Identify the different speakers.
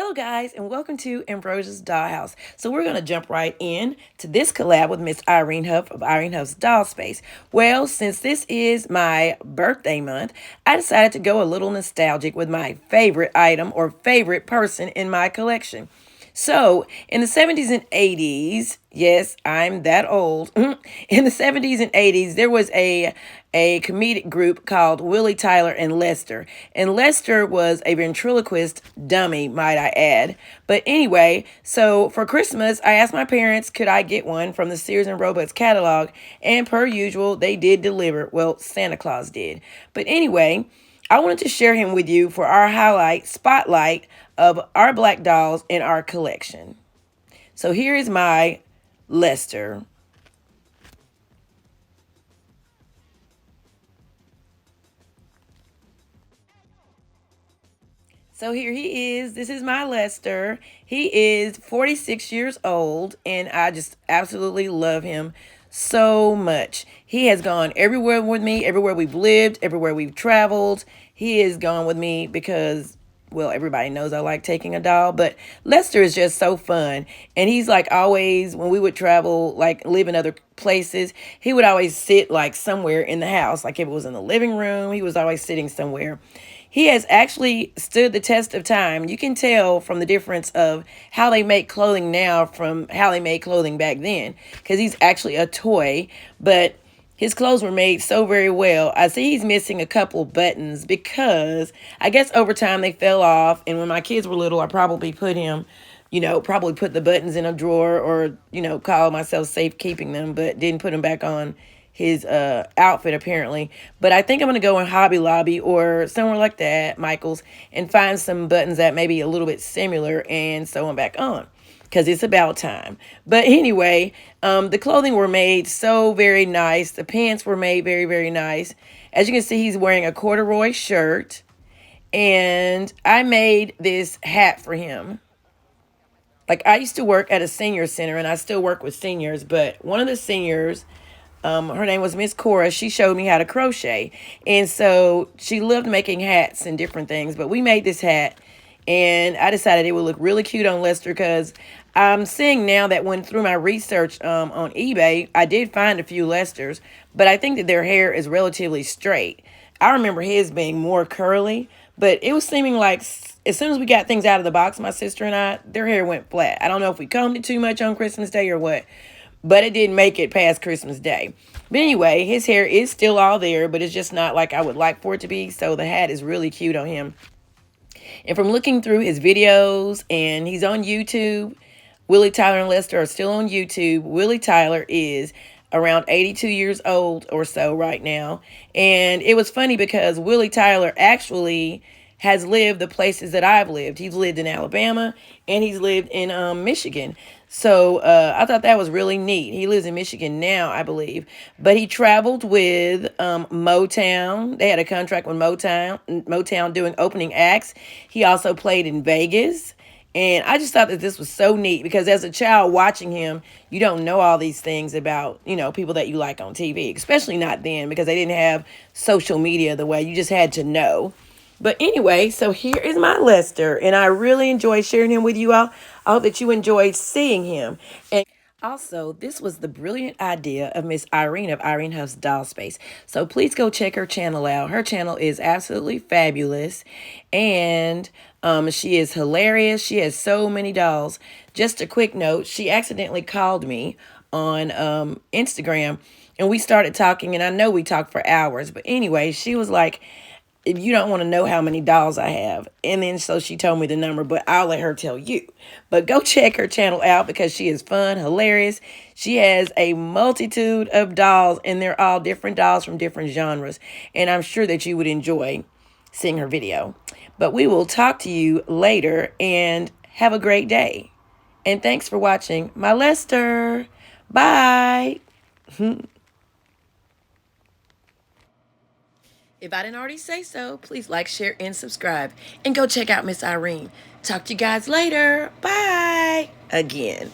Speaker 1: Hello guys and welcome to Ambrosia's Dollhouse. So we're going to jump right in to this collab with Miss Irene Huff of Irene Huff's Doll Space. Well, since this is my birthday month, I decided to go a little nostalgic with my favorite item or favorite person in my collection. So, in the 70s and 80s, yes, I'm that old. In the 70s and 80s, there was a comedic group called Willie Tyler and Lester. And Lester was a ventriloquist dummy, might I add. But anyway, so for Christmas, I asked my parents, could I get one from the Sears and Roebuck's catalog? And per usual, they did deliver. Well, Santa Claus did. But anyway, I wanted to share him with you for our spotlight of our black dolls in our collection. So here is my Lester. So here he is. This is my Lester. He is 46 years old, and I just absolutely love him so much. He has gone everywhere with me, everywhere we've lived, everywhere we've traveled. He has gone with me because, well, everybody knows I like taking a doll, but Lester is just so fun. And he's like always, when we would travel, like live in other places, he would always sit like somewhere in the house. Like if it was in the living room, he was always sitting somewhere. He has actually stood the test of time. You can tell from the difference of how they make clothing now from how they made clothing back then, because he's actually a toy, but his clothes were made so very well. I see he's missing a couple buttons because I guess over time they fell off. And when my kids were little, I probably put him, probably put the buttons in a drawer or, call myself safe keeping them, but didn't put them back on his outfit apparently. But I think I'm going to go in Hobby Lobby or somewhere like that, Michael's, and find some buttons that may be a little bit similar and sew them back on, because it's about time. But anyway, the clothing were made so very nice. The pants were made very, very nice. As you can see, he's wearing a corduroy shirt. And I made this hat for him. Like, I used to work at a senior center, and I still work with seniors. But one of the seniors, her name was Miss Cora. She showed me how to crochet. And so she loved making hats and different things. But we made this hat. And I decided it would look really cute on Lester because I'm seeing now that when through my research on eBay, I did find a few Lesters, but I think that their hair is relatively straight. I remember his being more curly, but it was seeming like as soon as we got things out of the box, my sister and I, their hair went flat. I don't know if we combed it too much on Christmas Day or what, but it didn't make it past Christmas Day. But anyway, his hair is still all there, but it's just not like I would like for it to be, so the hat is really cute on him. And from looking through his videos, and he's on YouTube, Willie Tyler and Lester are still on YouTube. Willie Tyler is around 82 years old or so right now. And it was funny because Willie Tyler actually has lived the places that I've lived. He's lived in Alabama and he's lived in Michigan. So I thought that was really neat. He lives in Michigan now, I believe. But he traveled with Motown. They had a contract with Motown doing opening acts. He also played in Vegas. And I just thought that this was so neat because as a child watching him, you don't know all these things about, people that you like on TV, especially not then because they didn't have social media the way you just had to know. But anyway, so here is my Lester, and I really enjoyed sharing him with you all. I hope that you enjoyed seeing him. And also, this was the brilliant idea of Miss Irene of Irene Huff's Doll Space. So please go check her channel out. Her channel is absolutely fabulous, and she is hilarious. She has so many dolls. Just a quick note, she accidentally called me on Instagram, and we started talking, and I know we talked for hours. But anyway, she was like, if you don't want to know how many dolls I have. And then so she told me the number, but I'll let her tell you. But go check her channel out because she is fun, hilarious. She has a multitude of dolls, and they're all different dolls from different genres. And I'm sure that you would enjoy seeing her video. But we will talk to you later, and have a great day. And thanks for watching my Lester. Bye. If I didn't already say so, please like, share, and subscribe. And go check out Miss Irene. Talk to you guys later. Bye. Again.